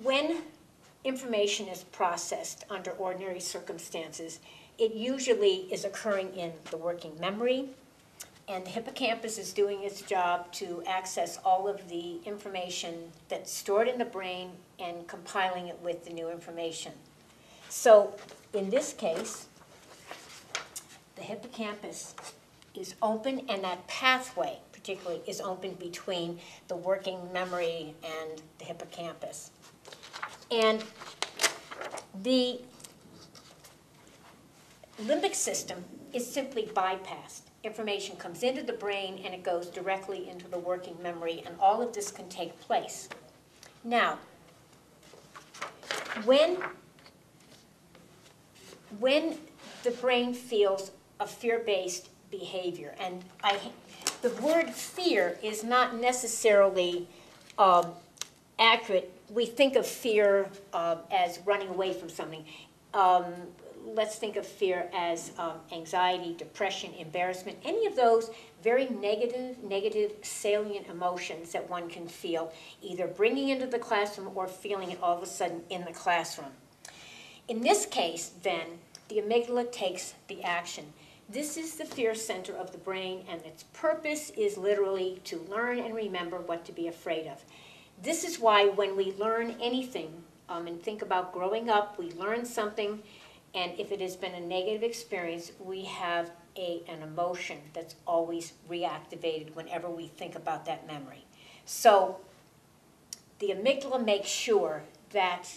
When information is processed under ordinary circumstances, it usually is occurring in the working memory, and the hippocampus is doing its job to access all of the information that's stored in the brain and compiling it with the new information. So in this case, the hippocampus is open, and that pathway particularly is open between the working memory and the hippocampus. And the limbic system is simply bypassed. Information comes into the brain and it goes directly into the working memory, and all of this can take place. Now, when the brain feels a fear-based behavior, and the word fear is not necessarily accurate. We think of fear as running away from something. Let's think of fear as anxiety, depression, embarrassment, any of those very negative, salient emotions that one can feel, either bringing into the classroom or feeling it all of a sudden in the classroom. In this case, then, the amygdala takes the action. This is the fear center of the brain, and its purpose is literally to learn and remember what to be afraid of. This is why when we learn anything, and think about growing up, we learn something, and if it has been a negative experience, we have an emotion that's always reactivated whenever we think about that memory. So the amygdala makes sure that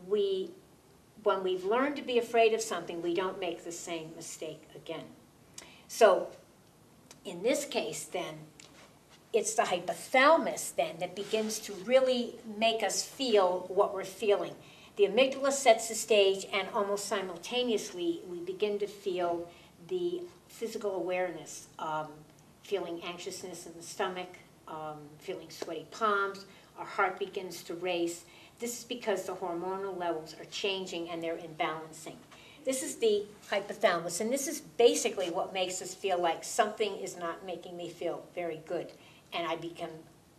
when we've learned to be afraid of something, we don't make the same mistake again. So in this case, then, it's the hypothalamus, then, that begins to really make us feel what we're feeling. The amygdala sets the stage, and almost simultaneously, we begin to feel the physical awareness, feeling anxiousness in the stomach, feeling sweaty palms, our heart begins to race. This is because the hormonal levels are changing and they're imbalancing. This is the hypothalamus, and this is basically what makes us feel like something is not making me feel very good, and I become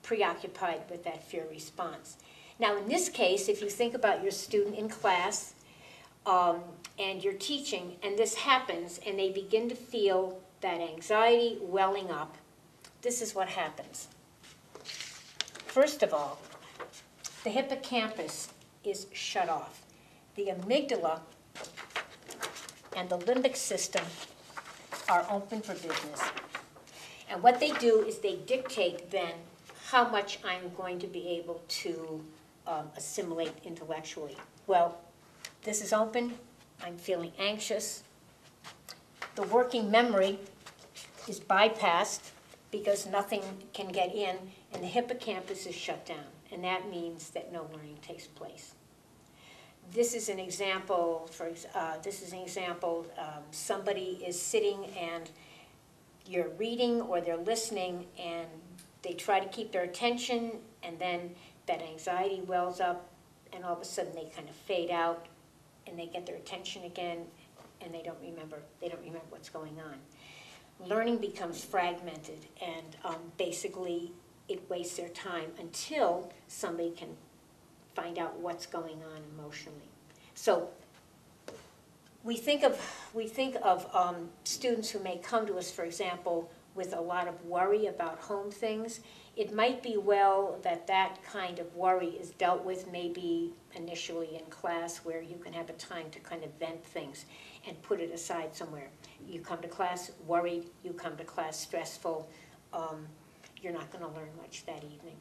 preoccupied with that fear response. Now, in this case, if you think about your student in class and you're teaching, and this happens, and they begin to feel that anxiety welling up, this is what happens. First of all, the hippocampus is shut off. The amygdala and the limbic system are open for business. And what they do is they dictate then how much I'm going to be able to assimilate intellectually. Well, this is open. I'm feeling anxious. The working memory is bypassed because nothing can get in, and the hippocampus is shut down. And that means that no learning takes place. This is an example. Somebody is sitting and you're reading or they're listening, and they try to keep their attention, and then that anxiety wells up, and all of a sudden they kind of fade out, and they get their attention again, and they don't remember what's going on. Learning becomes fragmented, and basically it wastes their time until somebody can find out what's going on emotionally. So we think of students who may come to us, for example, with a lot of worry about home things. It might be well that that kind of worry is dealt with maybe initially in class, where you can have a time to kind of vent things and put it aside somewhere. You come to class worried, you come to class stressful, you're not going to learn much that evening.